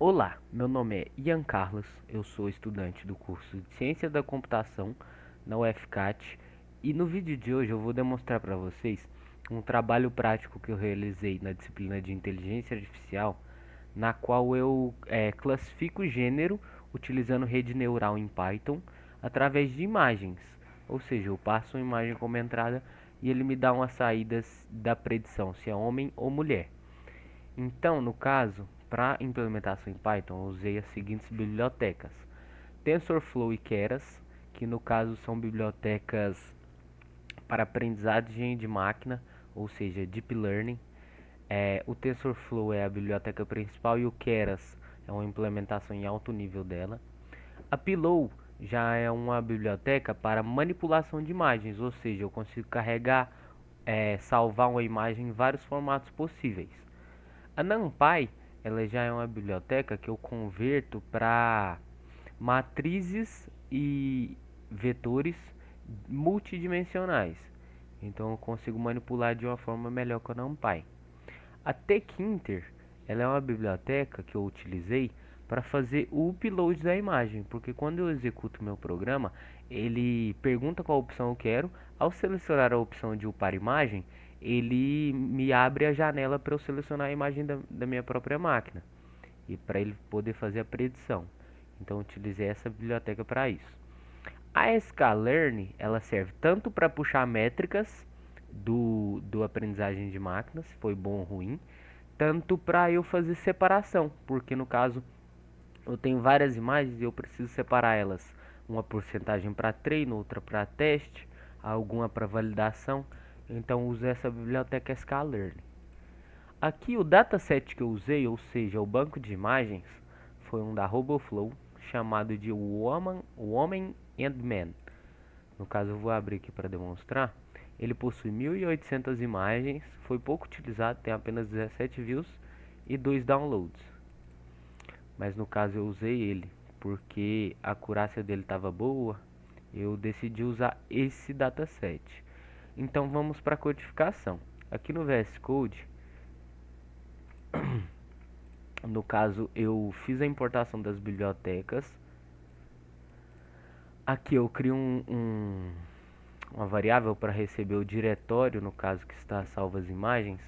Olá, meu nome é Ian Carlos, eu sou estudante do curso de Ciência da Computação na UFCAT e no vídeo de hoje eu vou demonstrar para vocês um trabalho prático que eu realizei na disciplina de Inteligência Artificial, na qual eu classifico o gênero utilizando rede neural em Python através de imagens, ou seja, eu passo uma imagem como entrada e ele me dá umas saídas da predição, se é homem ou mulher. Então, no caso, para implementação em Python, eu usei as seguintes bibliotecas: TensorFlow e Keras, que no caso são bibliotecas para aprendizagem de máquina, ou seja, Deep Learning. O TensorFlow é a biblioteca principal e o Keras é uma implementação em alto nível dela. A Pillow já é uma biblioteca para manipulação de imagens, ou seja, eu consigo carregar, salvar uma imagem em vários formatos possíveis. A NumPy, ela já é uma biblioteca que eu converto para matrizes e vetores multidimensionais. Então eu consigo manipular de uma forma melhor com a NumPy. A Tkinter, ela é uma biblioteca que eu utilizei para fazer o upload da imagem, porque quando eu executo meu programa, ele pergunta qual opção eu quero. Ao selecionar a opção de upar imagem, ele me abre a janela para eu selecionar a imagem da minha própria máquina e para ele poder fazer a predição. Então eu utilizei essa biblioteca para isso. A sklearn, ela serve tanto para puxar métricas do aprendizagem de máquinas, se foi bom ou ruim, tanto para eu fazer separação, porque no caso eu tenho várias imagens e eu preciso separar elas, uma porcentagem para treino, outra para teste, alguma para validação. Então uso essa biblioteca sklearn. Aqui o dataset que eu usei, ou seja, o banco de imagens, foi um da RoboFlow chamado de Woman and Man. No caso eu vou abrir aqui para demonstrar. Ele possui 1.800 imagens, foi pouco utilizado, tem apenas 17 views e 2 downloads. Mas no caso eu usei ele porque a acurácia dele estava boa, eu decidi usar esse dataset. Então vamos para a codificação. Aqui no VS Code, no caso eu fiz a importação das bibliotecas. Aqui eu crio uma variável para receber o diretório, no caso que está salvo as imagens,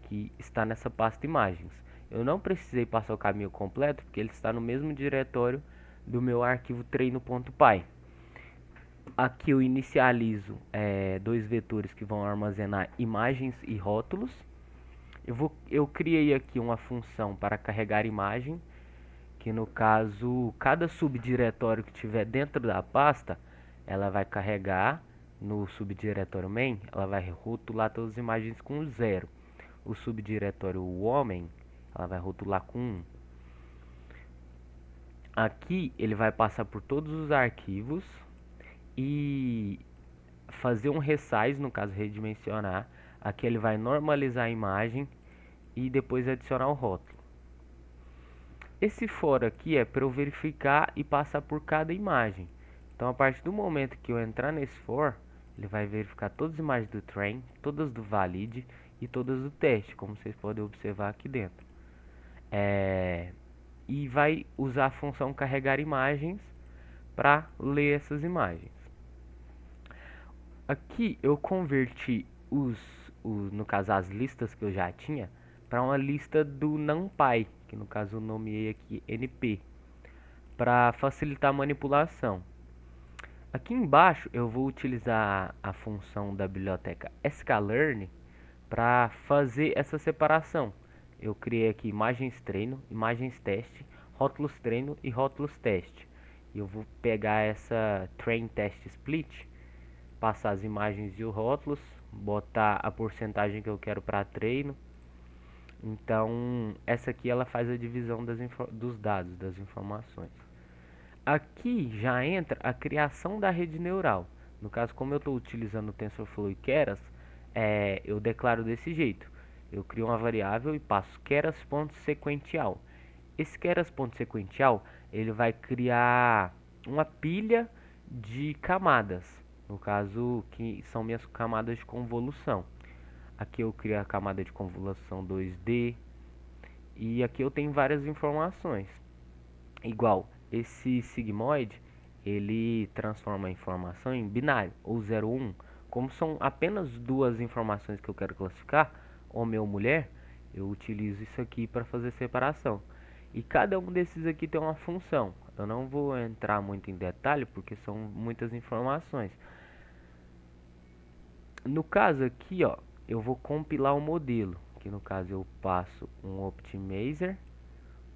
que está nessa pasta imagens. Eu não precisei passar o caminho completo, porque ele está no mesmo diretório do meu arquivo treino.py. Aqui eu inicializo dois vetores que vão armazenar imagens e rótulos. Eu criei aqui uma função para carregar imagem, que no caso, cada subdiretório que tiver dentro da pasta, ela vai carregar no subdiretório main, ela vai rotular todas as imagens com 0. O subdiretório homem, ela vai rotular com 1. Aqui ele vai passar por todos os arquivos e fazer um resize, no caso redimensionar. Aqui ele vai normalizar a imagem e depois adicionar o rótulo. Esse for aqui é para eu verificar e passar por cada imagem. Então a partir do momento que eu entrar nesse for, ele vai verificar todas as imagens do train, todas do valid e todas do teste, como vocês podem observar aqui dentro. E vai usar a função carregar imagens para ler essas imagens. Aqui eu converti no caso as listas que eu já tinha para uma lista do NumPy, que no caso eu nomeei aqui NP, para facilitar a manipulação. Aqui embaixo eu vou utilizar a função da biblioteca sklearn para fazer essa separação. Eu criei aqui imagens treino, imagens teste, rótulos treino e rótulos teste. Eu vou pegar essa train test split, passar as imagens e os rótulos, botar a porcentagem que eu quero para treino. Então essa aqui ela faz a divisão dos dados, das informações. Aqui já entra a criação da rede neural. No caso, como eu estou utilizando o TensorFlow e Keras, eu declaro desse jeito. Eu crio uma variável e passo keras.sequential. Esse keras.sequential ele vai criar uma pilha de camadas. No caso, que são minhas camadas de convolução. Aqui eu crio a camada de convolução 2D E aqui eu tenho várias informações. Igual, esse sigmoide, ele transforma a informação em binário, ou 0 ou 1. Como são apenas duas informações que eu quero classificar, homem ou mulher, eu utilizo isso aqui para fazer separação. E cada um desses aqui tem uma função. Eu não vou entrar muito em detalhe, porque são muitas informações. No caso aqui, ó, eu vou compilar o modelo, que no caso eu passo um optimizer,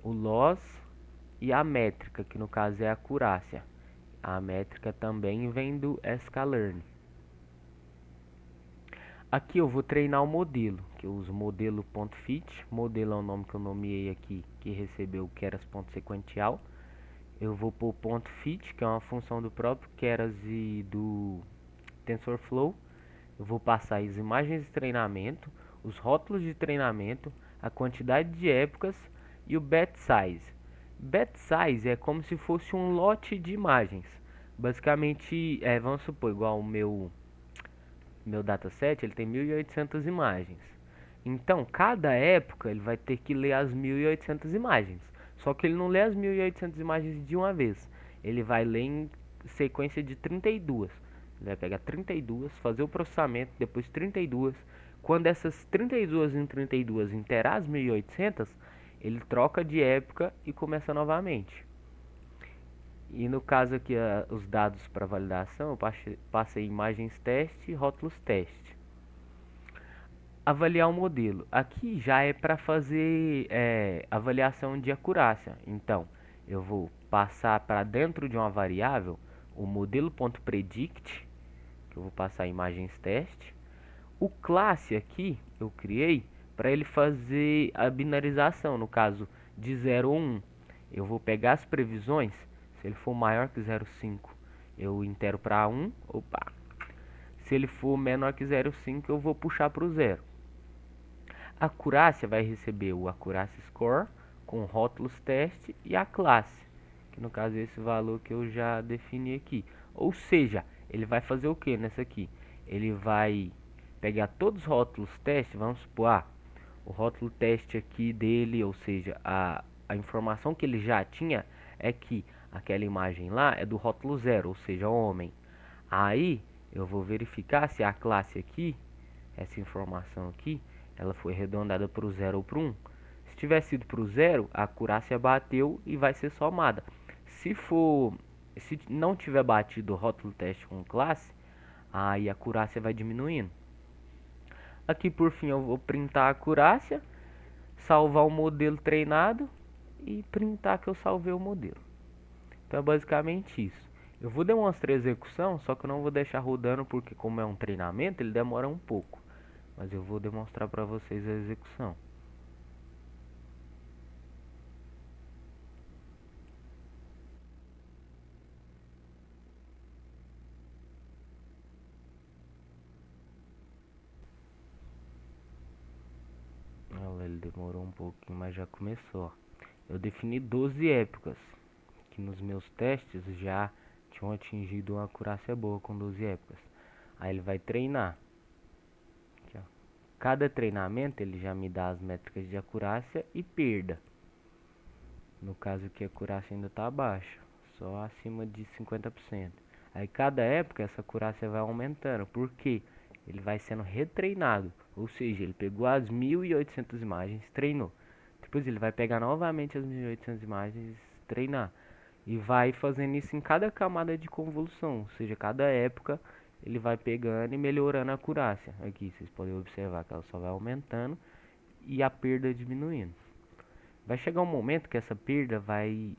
o loss e a métrica, que no caso é a acurácia. A métrica também vem do sklearn. Aqui eu vou treinar o modelo, que eu uso modelo.fit. Modelo é o nome que eu nomeei aqui, que recebeu o keras.sequential. Eu vou pôr .fit, que é uma função do próprio keras e do TensorFlow. Eu vou passar as imagens de treinamento, os rótulos de treinamento, a quantidade de épocas e o batch size. Batch size é como se fosse um lote de imagens. Basicamente, vamos supor, igual o meu dataset, ele tem 1.800 imagens. Então, cada época ele vai ter que ler as 1.800 imagens. Só que ele não lê as 1.800 imagens de uma vez. Ele vai ler em sequência de 32. Ele vai pegar 32, fazer o processamento, depois 32. Quando essas 32 em 32 interar as 1.800, ele troca de época e começa novamente. E no caso aqui, os dados para validação, eu passei imagens teste e rótulos teste. Avaliar o modelo. Aqui já é para fazer avaliação de acurácia. Então, eu vou passar para dentro de uma variável o modelo.predict, que eu vou passar imagens teste. O classe aqui eu criei para ele fazer a binarização, no caso de 0 ou 1. Eu vou pegar as previsões, se ele for maior que 0,5, eu intero para 1, opa. Se ele for menor que 0,5, eu vou puxar para o 0. A acurácia vai receber o acurácia score com rótulos teste e a classe, que no caso é esse valor que eu já defini aqui. Ou seja, ele vai fazer o que nessa aqui? Ele vai pegar todos os rótulos teste, vamos supor, o rótulo teste aqui dele, ou seja, a informação que ele já tinha é que aquela imagem lá é do rótulo 0, ou seja, homem. Aí eu vou verificar se a classe aqui, essa informação aqui, ela foi arredondada para o 0 ou para o 1. Se tiver sido para o 0, a acurácia bateu e vai ser somada. Se não tiver batido o rótulo teste com classe, aí a acurácia vai diminuindo. Aqui por fim eu vou printar a acurácia, salvar o modelo treinado e printar que eu salvei o modelo. Então é basicamente isso. Eu vou demonstrar a execução, só que eu não vou deixar rodando porque como é um treinamento, ele demora um pouco. Mas eu vou demonstrar para vocês a execução. Olha, ele demorou um pouquinho, mas já começou. Eu defini 12 épocas, que nos meus testes já tinham atingido uma acurácia boa com 12 épocas. Aí ele vai treinar. Aqui, ó. Cada treinamento ele já me dá as métricas de acurácia e perda. No caso aqui a acurácia ainda está baixa, só acima de 50%. Aí cada época essa acurácia vai aumentando, porque ele vai sendo retreinado. Ou seja, ele pegou as 1.800 imagens, treinou. Depois ele vai pegar novamente as 1.800 imagens, treinar. E vai fazendo isso em cada camada de convolução. Ou seja, cada época ele vai pegando e melhorando a acurácia. Aqui vocês podem observar que ela só vai aumentando e a perda diminuindo. Vai chegar um momento que essa perda vai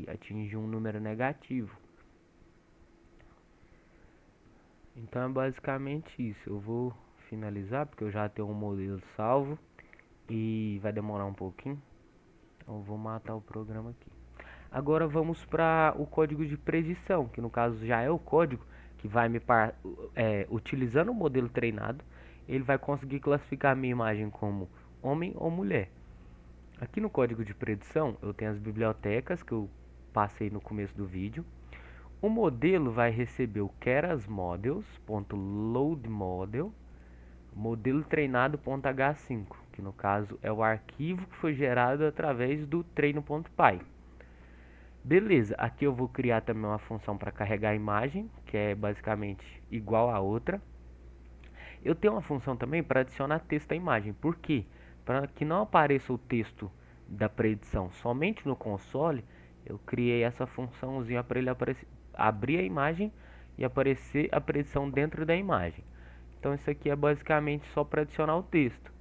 atingir um número negativo. Então é basicamente isso. Eu vou finalizar porque eu já tenho um modelo salvo e vai demorar um pouquinho. Então eu vou matar o programa aqui. Agora vamos para o código de predição, que no caso já é o código que vai utilizando o modelo treinado, ele vai conseguir classificar a minha imagem como homem ou mulher. Aqui no código de predição eu tenho as bibliotecas que eu passei no começo do vídeo. O modelo vai receber o kerasModels.loadModel modelo treinado.h5, que no caso é o arquivo que foi gerado através do treino.py. Beleza, aqui eu vou criar também uma função para carregar a imagem, que é basicamente igual a outra. Eu tenho uma função também para adicionar texto à imagem. Por quê? Para que não apareça o texto da predição somente no console, eu criei essa funçãozinha para ele abrir a imagem e aparecer a predição dentro da imagem. Então isso aqui é basicamente só para adicionar o texto.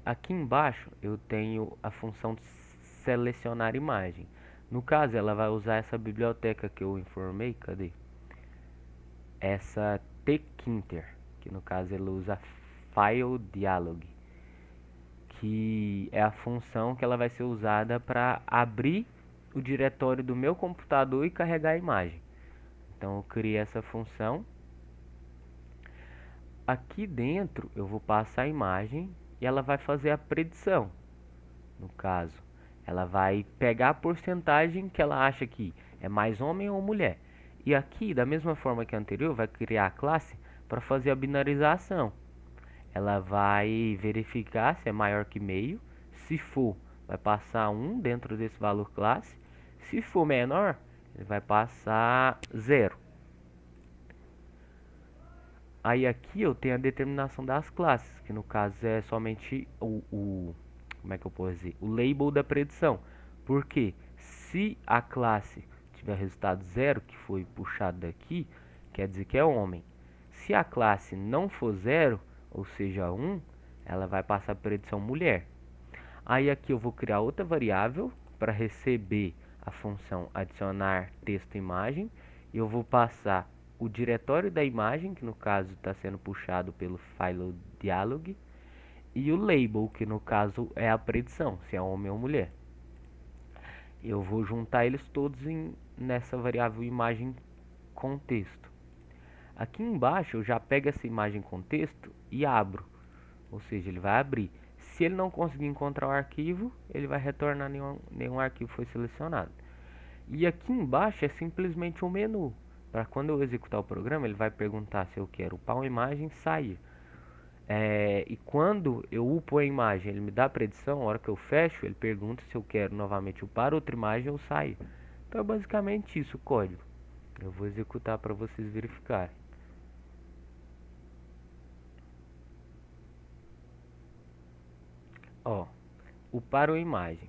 Aqui embaixo eu tenho a função de selecionar imagem. No caso, ela vai usar essa biblioteca que eu informei. Cadê? Essa tkinter, que no caso ela usa file dialog, que é a função que ela vai ser usada para abrir o diretório do meu computador e carregar a imagem. Então eu criei essa função. Aqui dentro eu vou passar a imagem e ela vai fazer a predição. No caso, ela vai pegar a porcentagem que ela acha que é mais homem ou mulher. E aqui, da mesma forma que a anterior, vai criar a classe para fazer a binarização. Ela vai verificar se é maior que meio. Se for, vai passar 1 dentro desse valor classe. Se for menor, ele vai passar 0. Aí aqui eu tenho a determinação das classes, que no caso é somente como é que eu posso dizer? O label da predição. Porque se a classe tiver resultado 0, que foi puxado daqui, quer dizer que é homem. Se a classe não for 0, ou seja 1, ela vai passar a predição mulher. Aí aqui eu vou criar outra variável para receber a função adicionar texto e imagem. E eu vou passar o diretório da imagem, que no caso está sendo puxado pelo file dialog, e o label, que no caso é a predição, se é homem ou mulher. Eu vou juntar eles todos nessa variável imagem com texto. Aqui embaixo eu já pego essa imagem com texto e abro, ou seja, ele vai abrir. Se ele não conseguir encontrar o arquivo, ele vai retornar nenhum arquivo foi selecionado. E aqui embaixo é simplesmente um menu. Para quando eu executar o programa, ele vai perguntar se eu quero upar uma imagem, sair. E quando eu upo a imagem, ele me dá a predição. A hora que eu fecho, ele pergunta se eu quero novamente upar outra imagem ou sair. Então é basicamente isso o código. Eu vou executar para vocês verificarem. Ó, upar uma imagem.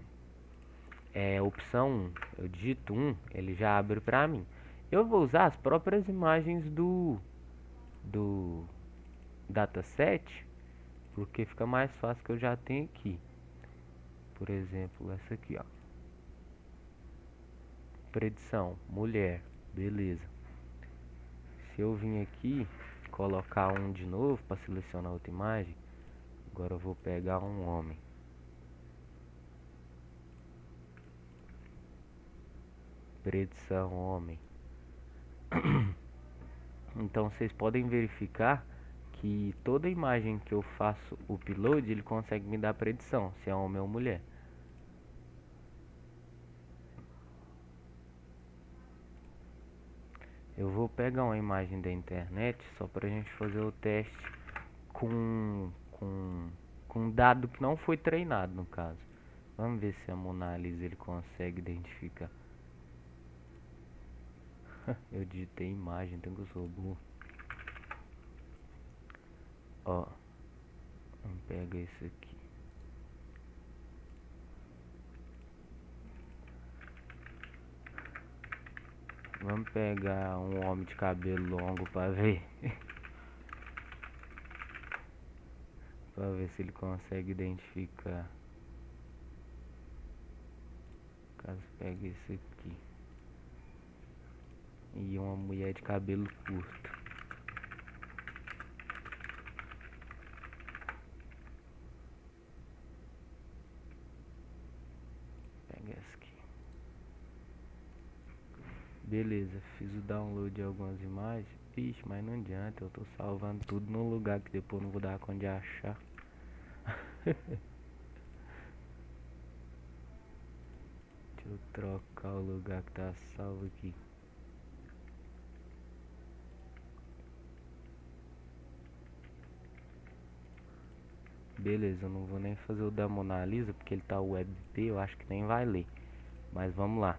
Opção 1. Eu digito 1, ele já abre para mim. Eu vou usar as próprias imagens do dataset, porque fica mais fácil, que eu já tenho aqui. Por exemplo, essa aqui, ó. Predição, mulher, beleza. Se eu vim aqui, colocar um de novo para selecionar outra imagem, agora eu vou pegar um homem. Predição, homem. Então vocês podem verificar que toda imagem que eu faço o upload, ele consegue me dar a predição, se é homem ou mulher. Eu vou pegar uma imagem da internet só para a gente fazer o teste com um dado que não foi treinado, no caso. Vamos ver se a Monalisa ele consegue identificar. Eu digitei imagem, tem que eu sou burro. Ó, vamos pegar esse aqui. Vamos pegar um homem de cabelo longo para ver. Para ver se ele consegue identificar. Caso pegue esse aqui. E uma mulher de cabelo curto. Pega essa aqui. Beleza, fiz o download de algumas imagens. Ixi, mas não adianta, eu tô salvando tudo num lugar que depois não vou dar conta de achar. Deixa eu trocar o lugar que tá salvo aqui. Beleza, eu não vou nem fazer o da Mona Lisa porque ele tá WebP, eu acho que nem vai ler. Mas vamos lá.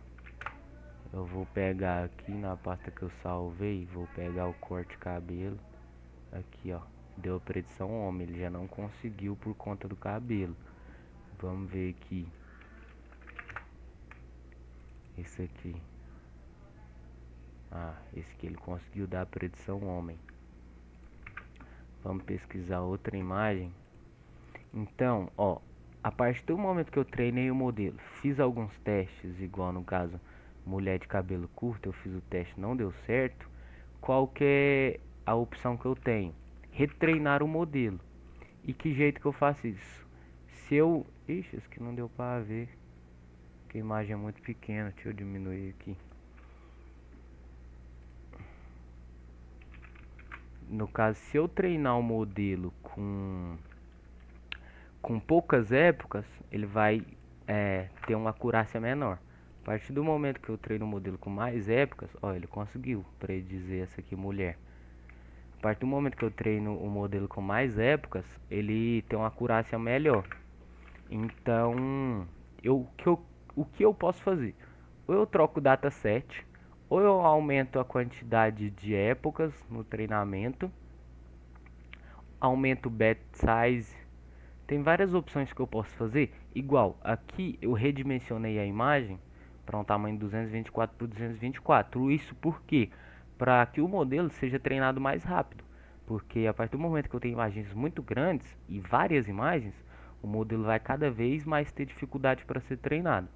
Eu vou pegar aqui na pasta que eu salvei, vou pegar o corte cabelo. Aqui, ó, deu a predição homem, ele já não conseguiu por conta do cabelo. Vamos ver aqui. Esse aqui. Esse aqui ele conseguiu dar a predição homem. Vamos pesquisar outra imagem. Então, ó, a partir do momento que eu treinei o modelo, fiz alguns testes, igual no caso, mulher de cabelo curto, eu fiz o teste, não deu certo. Qual que é a opção que eu tenho? Retreinar o modelo. E que jeito que eu faço isso? Se eu... Ixi, isso aqui não deu pra ver, porque a imagem é muito pequena, deixa eu diminuir aqui. No caso, se eu treinar o modelo com poucas épocas, ele vai ter uma acurácia menor. A partir do momento que eu treino o modelo com mais épocas, ó, ele conseguiu predizer essa aqui mulher. A partir do momento que eu treino o modelo com mais épocas, ele tem uma acurácia melhor. Então, o que eu posso fazer? Ou eu troco o dataset, ou eu aumento a quantidade de épocas no treinamento, aumento o bet size. Tem várias opções que eu posso fazer. Igual, aqui eu redimensionei a imagem para um tamanho 224 por 224. Isso por quê? Para que o modelo seja treinado mais rápido. Porque a partir do momento que eu tenho imagens muito grandes e várias imagens, o modelo vai cada vez mais ter dificuldade para ser treinado.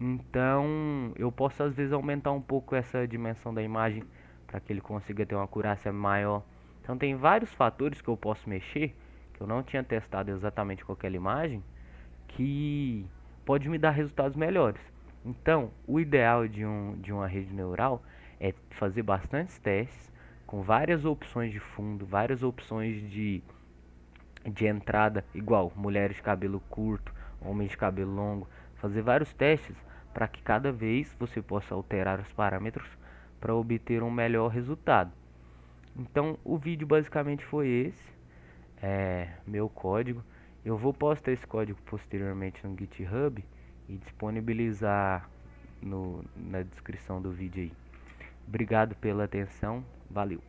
Então, eu posso às vezes aumentar um pouco essa dimensão da imagem para que ele consiga ter uma acurácia maior. Então, tem vários fatores que eu posso mexer, que eu não tinha testado exatamente com aquela imagem, que pode me dar resultados melhores. Então, o ideal de uma rede neural é fazer bastantes testes com várias opções de fundo, várias opções de entrada, igual mulheres de cabelo curto, homens de cabelo longo, fazer vários testes para que cada vez você possa alterar os parâmetros para obter um melhor resultado. Então, o vídeo basicamente foi esse, meu código. Eu vou postar esse código posteriormente no GitHub e disponibilizar na descrição do vídeo aí. Obrigado pela atenção, valeu!